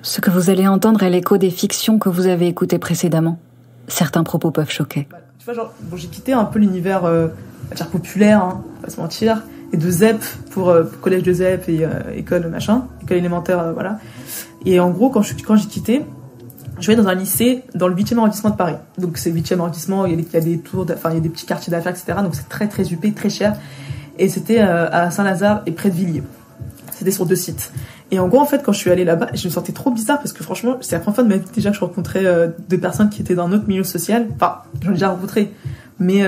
Ce que vous allez entendre est l'écho des fictions que vous avez écoutées précédemment. Certains propos peuvent choquer. Tu vois, genre, bon, j'ai quitté un peu l'univers dire populaire, hein, pas se mentir, et de ZEP pour collège de ZEP et école machin, école élémentaire, voilà. Et en gros, quand j'ai quitté, je vais dans un lycée dans le 8e arrondissement de Paris. Donc c'est le 8e arrondissement, il y a des tours, enfin il y a des petits quartiers d'affaires, etc. Donc c'est très très huppé, très cher. Et c'était à Saint-Lazare et près de Villiers. C'était sur 2 sites. Et en gros, en fait, quand je suis allée là-bas, je me sentais trop bizarre parce que franchement, c'est la première fois de ma vie déjà que je rencontrais des personnes qui étaient d'un autre milieu social. Enfin, j'en ai déjà rencontré, mais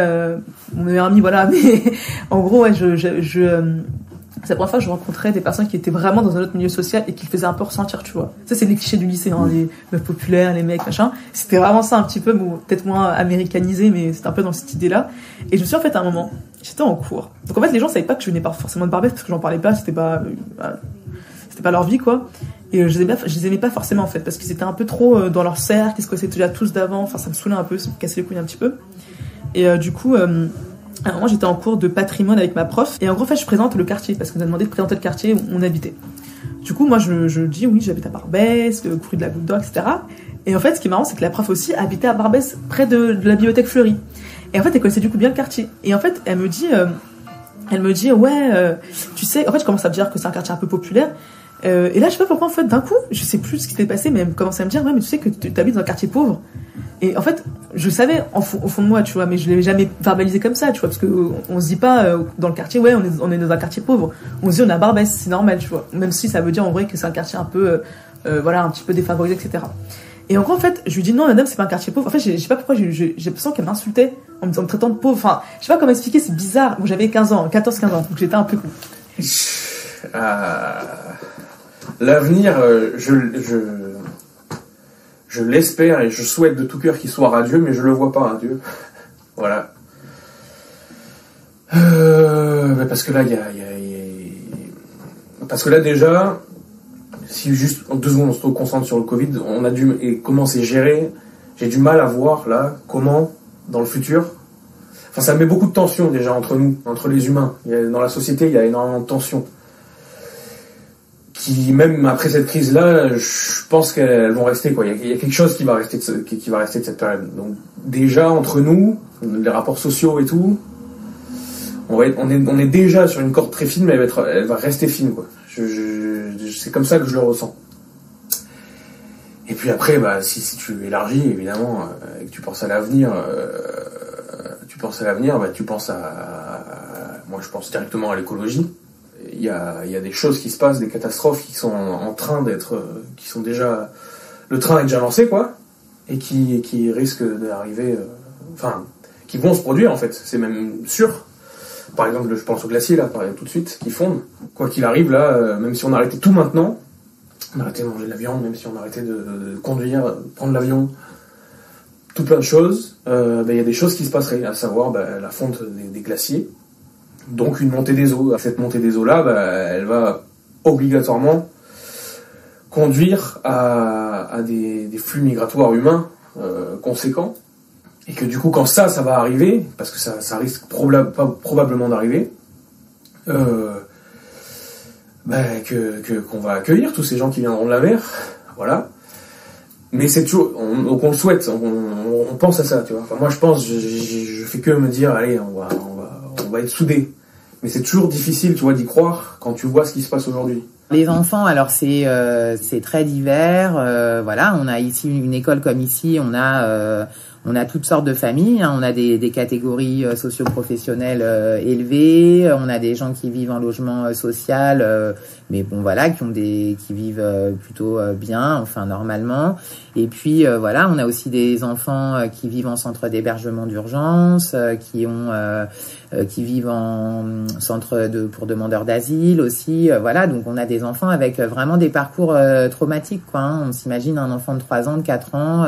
mon meilleur ami, voilà. Mais en gros, ouais, c'est la première fois que je rencontrais des personnes qui étaient vraiment dans un autre milieu social et qui le faisaient un peu ressentir, tu vois. Ça, c'est les clichés du lycée, hein, les meufs populaires, les mecs, machin. C'était vraiment ça un petit peu, bon, peut-être moins américanisé, mais c'était un peu dans cette idée-là. Et je me suis en fait à un moment, j'étais en cours. Donc en fait, les gens savaient pas que je venais pas forcément de Barbès parce que j'en parlais pas, c'était pas leur vie, quoi. Et je les aimais pas forcément, en fait, parce qu'ils étaient un peu trop dans leur cercle, ils se connaissaient déjà tous d'avant, enfin, ça me saoulait un peu, ça me cassait les couilles un petit peu. Et du coup, à un moment, j'étais en cours de patrimoine avec ma prof, et en gros, en fait, je présente le quartier, parce qu'on a demandé de présenter le quartier où on habitait. Du coup, moi, je dis, oui, j'habite à Barbès, courrier de la Goutte d'Or, etc. Et en fait, ce qui est marrant, c'est que la prof aussi habitait à Barbès, près de la bibliothèque Fleury. Et en fait, elle connaissait du coup bien le quartier. Et en fait, elle me dit, ouais, tu sais, en fait, je commence à me dire que c'est un quartier un peu populaire. Et là, je sais pas pourquoi, en fait, d'un coup, je sais plus ce qui s'est passé, mais elle commençait à me dire, ouais, mais tu sais que tu habites dans un quartier pauvre. Et en fait, je savais au fond de moi, tu vois, mais je l'avais jamais verbalisé comme ça, tu vois, parce que on se dit pas dans le quartier, ouais, on est dans un quartier pauvre. On se dit, on est à Barbès, c'est normal, tu vois. Même si ça veut dire en vrai que c'est un quartier un peu, voilà, un petit peu défavorisé, etc. Et en gros, en fait, je lui dis, non, madame, c'est pas un quartier pauvre. En fait, je sais pas pourquoi, j'ai l'impression qu'elle m'insultait en me traitant de pauvre. Enfin, je sais pas comment expliquer, c'est bizarre. Bon, j'avais 15 ans, 14-15 ans, donc j'étais un peu con. L'avenir, je l'espère et je souhaite de tout cœur qu'il soit radieux, mais je le vois pas radieux. Voilà. Parce que là, parce que là déjà, si juste en 2 secondes on se concentre sur le Covid, et comment c'est géré, j'ai du mal à voir là comment dans le futur. Enfin, ça met beaucoup de tension déjà entre nous, entre les humains. Dans la société, il y a énormément de tension. Qui, même après cette crise-là, je pense qu'elles vont rester, quoi. Il y a quelque chose qui va rester de cette période. Donc, déjà, entre nous, les rapports sociaux et tout, on est déjà sur une corde très fine, mais elle va rester fine, quoi. C'est comme ça que je le ressens. Et puis après, bah, si tu élargis, évidemment, et que tu penses à l'avenir, bah, tu penses moi, je pense directement à l'écologie. Il y a des choses qui se passent, des catastrophes qui sont en train qui sont déjà, le train est déjà lancé, quoi, et qui risquent d'arriver, qui vont se produire, en fait, c'est même sûr. Par exemple, je pense aux glaciers, là, tout de suite, qui fondent. Quoi qu'il arrive, là, même si on arrêtait tout maintenant, on arrêtait de manger de la viande, même si on arrêtait de conduire, de prendre l'avion, tout plein de choses, il y a des choses qui se passeraient, à savoir la fonte des glaciers. Donc une montée des eaux. Cette montée des eaux-là, elle va obligatoirement conduire à des flux migratoires humains conséquents. Et que du coup, quand ça va arriver, parce que ça risque probablement d'arriver, qu'on va accueillir tous ces gens qui viendront de la mer, voilà. Mais c'est toujours, on le souhaite, on pense à ça, tu vois. Enfin, moi, je pense, je fais que me dire, allez, on va être soudés. Mais c'est toujours difficile, tu vois, d'y croire quand tu vois ce qui se passe aujourd'hui. Les enfants, alors c'est très divers. Voilà, on a ici une école comme ici, on a toutes sortes de familles. Hein. On a des catégories socio-professionnelles élevées. On a des gens qui vivent en logement social, mais bon voilà, qui vivent plutôt bien, enfin normalement. Et puis voilà, on a aussi des enfants qui vivent en centre d'hébergement d'urgence, qui vivent en centre pour demandeurs d'asile aussi. Voilà, donc on a des enfants avec vraiment des parcours traumatiques, quoi. Hein. On s'imagine un enfant de 3 ans, de 4 ans.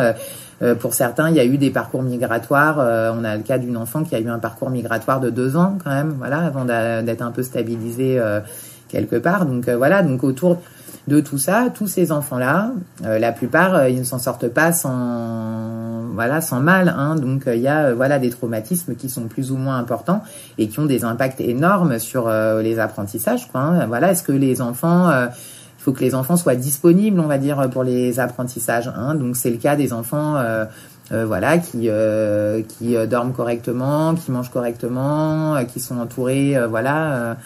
Pour certains, il y a eu des parcours migratoires. On a le cas d'une enfant qui a eu un parcours migratoire de 2 ans quand même, voilà, avant d'être un peu stabilisée quelque part. Donc voilà, donc autour de tout ça, tous ces enfants-là, la plupart, ils ne s'en sortent pas sans mal. Hein. Donc il y a des traumatismes qui sont plus ou moins importants et qui ont des impacts énormes sur les apprentissages, quoi. Hein. Voilà, est-ce que les enfants faut que les enfants soient disponibles, on va dire, pour les apprentissages. Hein. Donc c'est le cas des enfants, voilà, qui dorment correctement, qui mangent correctement, qui sont entourés, voilà.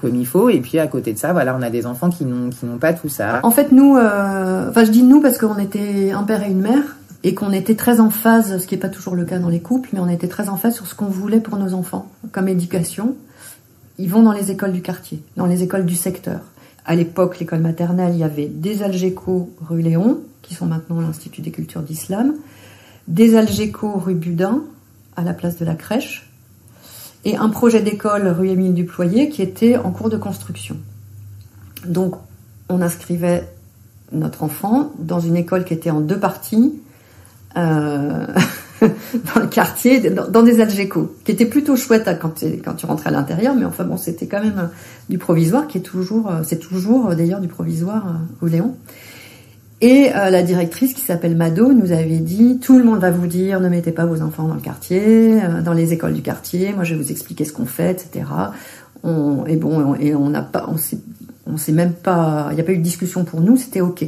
Comme il faut, et puis à côté de ça, voilà, on a des enfants qui n'ont pas tout ça. En fait, nous, je dis nous parce qu'on était un père et une mère, et qu'on était très en phase, ce qui n'est pas toujours le cas dans les couples, mais on était très en phase sur ce qu'on voulait pour nos enfants, comme éducation. Ils vont dans les écoles du quartier, dans les écoles du secteur. À l'époque, l'école maternelle, il y avait des Algeco rue Léon, qui sont maintenant l'Institut des cultures d'islam, des Algeco rue Budin, à la place de la crèche, et un projet d'école rue Émile Duployer qui était en cours de construction. Donc, on inscrivait notre enfant dans une école qui était en 2 parties, dans le quartier, dans des Algeco, qui était plutôt chouette quand tu rentrais à l'intérieur, mais enfin bon, c'était quand même du provisoire, c'est toujours d'ailleurs du provisoire au Léon. Et la directrice, qui s'appelle Mado, nous avait dit: tout le monde va vous dire, ne mettez pas vos enfants dans le quartier, dans les écoles du quartier. Moi, je vais vous expliquer ce qu'on fait, etc. On s'est même pas, il n'y a pas eu de discussion pour nous, c'était ok.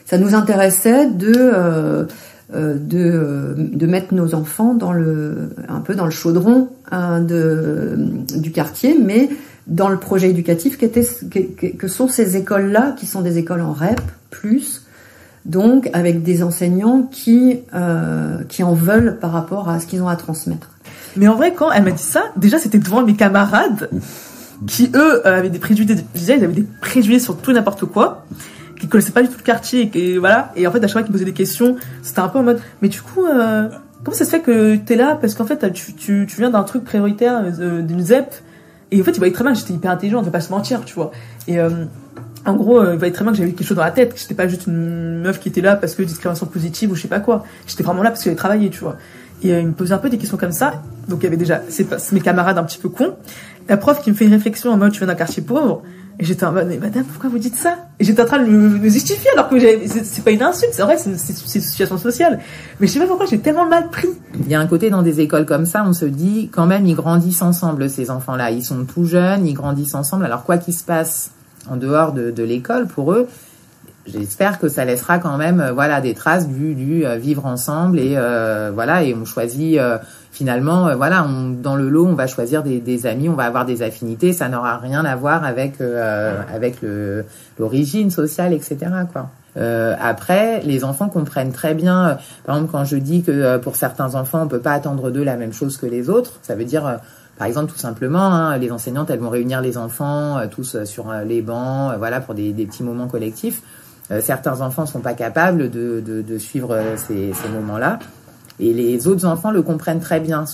Ça nous intéressait de mettre nos enfants un peu dans le chaudron du quartier, mais dans le projet éducatif que sont ces écoles-là, qui sont des écoles en REP+, donc avec des enseignants qui en veulent par rapport à ce qu'ils ont à transmettre. Mais en vrai, quand elle m'a dit ça, déjà c'était devant mes camarades qui eux avaient des préjugés, ils avaient des préjugés sur tout et n'importe quoi, qui connaissaient pas du tout le quartier, et voilà. Et en fait, à chaque fois qu'ils me posaient des questions, c'était un peu en mode: mais du coup, comment ça se fait que t'es là? Parce qu'en fait, tu viens d'un truc prioritaire, d'une ZEP, et en fait, ils voyaient très bien que j'étais hyper intelligente, on va pas se mentir, tu vois. Et en gros, ils voyaient très bien que j'avais quelque chose dans la tête, que j'étais pas juste une meuf qui était là parce que discrimination positive ou je sais pas quoi. J'étais vraiment là parce que j'avais travaillé, tu vois. Et ils me posaient un peu des questions comme ça. Donc il y avait déjà c'est mes camarades un petit peu cons. La prof qui me fait une réflexion en mode: tu viens d'un quartier pauvre. Et j'étais en mode: mais madame, pourquoi vous dites ça? Et j'étais en train de me justifier alors que c'est pas une insulte, c'est vrai que c'est une situation sociale. Mais je sais pas pourquoi j'ai tellement mal pris. Il y a un côté dans des écoles comme ça, on se dit quand même, ils grandissent ensemble, ces enfants-là. Ils sont tout jeunes, ils grandissent ensemble. Alors quoi qu'il se passe en dehors de l'école, pour eux, j'espère que ça laissera quand même voilà, des traces du vivre ensemble, et voilà, et on choisit finalement voilà, dans le lot on va choisir des amis, on va avoir des affinités, ça n'aura rien à voir avec l'origine sociale, etc. quoi. Après, les enfants comprennent très bien, par exemple quand je dis que pour certains enfants on peut pas attendre d'eux la même chose que les autres, ça veut dire par exemple, tout simplement, hein, les enseignantes, elles vont réunir les enfants tous sur les bancs, voilà, pour des petits moments collectifs. Certains enfants sont pas capables de suivre ces moments-là, et les autres enfants le comprennent très bien,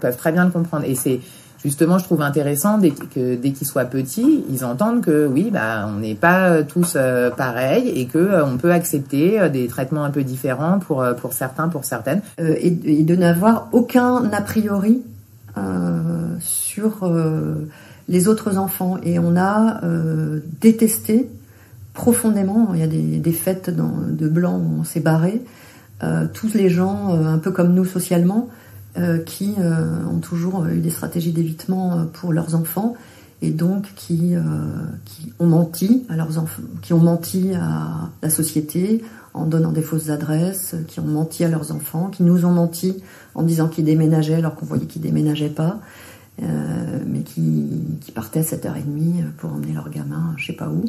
peuvent très bien le comprendre. Et c'est justement, je trouve intéressant dès qu'ils soient petits, ils entendent que oui, bah, on n'est pas tous pareils, et que on peut accepter des traitements un peu différents pour certains, pour certaines, et de n'avoir aucun a priori sur les autres enfants. Et on a détesté profondément, il y a des fêtes de blanc où on s'est barré, tous les gens un peu comme nous socialement, qui ont toujours eu des stratégies d'évitement pour leurs enfants, et donc qui ont menti à leurs enfants, qui ont menti à la société en donnant des fausses adresses, qui ont menti à leurs enfants, qui nous ont menti en disant qu'ils déménageaient alors qu'on voyait qu'ils déménageaient pas, mais qui partaient à 7h30 pour emmener leurs gamins je sais pas où.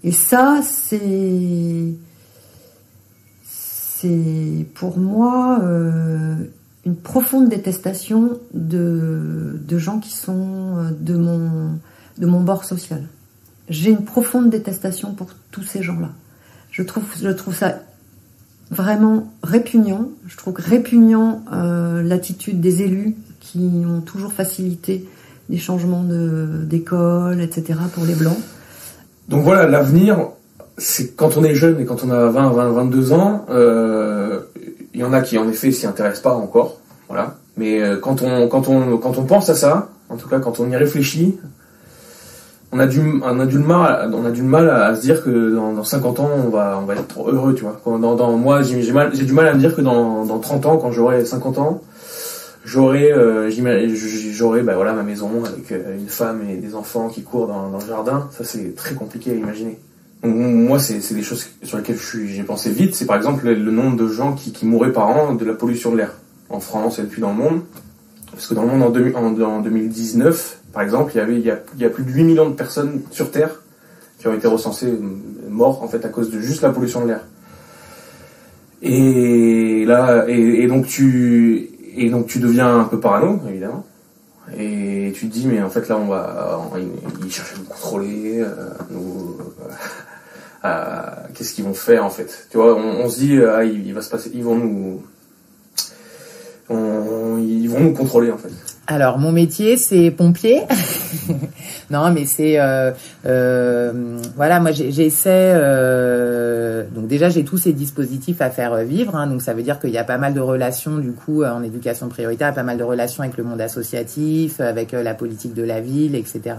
Et ça, c'est pour moi une profonde détestation de gens qui sont de mon bord social. J'ai une profonde détestation pour tous ces gens-là. Je trouve ça vraiment répugnant. Je trouve répugnant l'attitude des élus qui ont toujours facilité des changements d'école, etc. pour les Blancs. Donc voilà, l'avenir, c'est quand on est jeune et quand on a 22 ans, il y en a qui en effet s'y intéressent pas encore, voilà. Mais quand on pense à ça, en tout cas quand on y réfléchit, on a du mal à se dire que dans 50 ans on va être heureux, tu vois. Moi j'ai du mal à me dire que dans 30 ans, quand j'aurai 50 ans, j'aurai bah voilà, ma maison avec une femme et des enfants qui courent dans le jardin. Ça, c'est très compliqué à imaginer. Moi, c'est des choses sur lesquelles j'ai pensé vite. C'est par exemple le nombre de gens qui mouraient par an de la pollution de l'air en France et puis dans le monde. Parce que dans le monde en 2019, par exemple, il y a plus de 8 millions de personnes sur Terre qui ont été recensées mortes en fait à cause de juste la pollution de l'air. Et donc tu deviens un peu parano, évidemment. Et tu te dis, mais en fait là ils cherchent à nous contrôler, qu'est-ce qu'ils vont faire en fait, tu vois, on se dit, il va se passer, ils vont nous contrôler en fait. Alors mon métier c'est pompier. Non mais c'est voilà, moi j'essaie donc déjà j'ai tous ces dispositifs à faire vivre, hein, donc ça veut dire qu'il y a pas mal de relations du coup en éducation prioritaire, pas mal de relations avec le monde associatif, avec la politique de la ville, etc.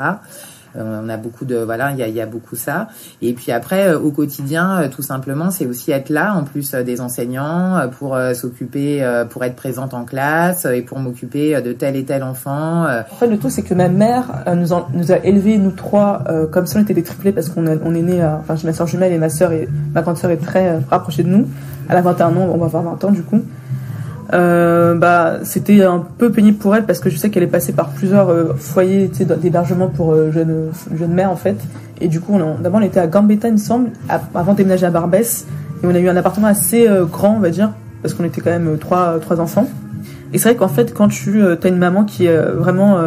On a beaucoup de voilà, il y a beaucoup ça. Et puis après au quotidien, tout simplement, c'est aussi être là en plus des enseignants pour s'occuper, pour être présente en classe et pour m'occuper de tel et tel enfant. En fait, le tout c'est que ma mère nous a élevés nous trois comme si on était des triplés parce qu'on est nés. Enfin, j'ai ma soeur jumelle et ma grande sœur est très rapprochée de nous. Elle a 21 ans, on va avoir 20 ans du coup. C'était un peu pénible pour elle parce que je sais qu'elle est passée par plusieurs foyers d'hébergement pour jeunes mères en fait, et du coup d'abord on était à Gambetta il me semble avant de déménager à Barbès, et on a eu un appartement assez grand on va dire parce qu'on était quand même trois enfants. Et c'est vrai qu'en fait quand tu as une maman qui est vraiment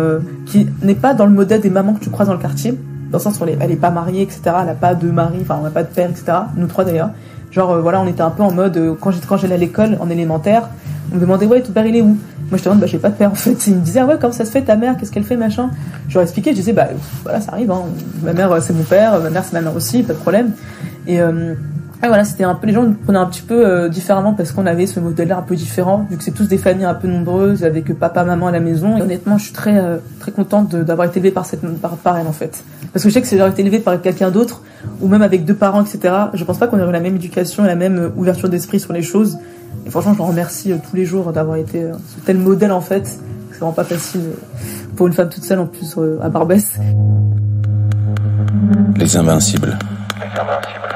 qui n'est pas dans le modèle des mamans que tu croises dans le quartier, dans le sens où elle est pas mariée etc, elle a pas de mari, enfin on n'a pas de père etc, nous trois d'ailleurs, genre voilà on était un peu en mode quand j'allais à l'école en élémentaire, on me demandait ouais ton père il est où, moi je te demande j'ai pas de père en fait, il me disait ouais comment ça se fait ta mère, qu'est-ce qu'elle fait machin, je leur expliquais, je disais voilà ça arrive hein. Ma mère c'est mon père, ma mère c'est ma mère aussi, pas de problème. Et voilà, c'était un peu, les gens nous prenaient un petit peu différemment parce qu'on avait ce modèle-là un peu différent, vu que c'est tous des familles un peu nombreuses avec papa maman à la maison. Et honnêtement je suis très très contente d'avoir été élevée par elle en fait, parce que je sais que si j'aurais été élevée par quelqu'un d'autre ou même avec deux parents etc, je pense pas qu'on aurait la même éducation et la même ouverture d'esprit sur les choses. Et franchement, je leur remercie tous les jours d'avoir été ce tel modèle en fait. C'est vraiment pas facile pour une femme toute seule en plus à Barbès. Les Invincibles. Les Invincibles.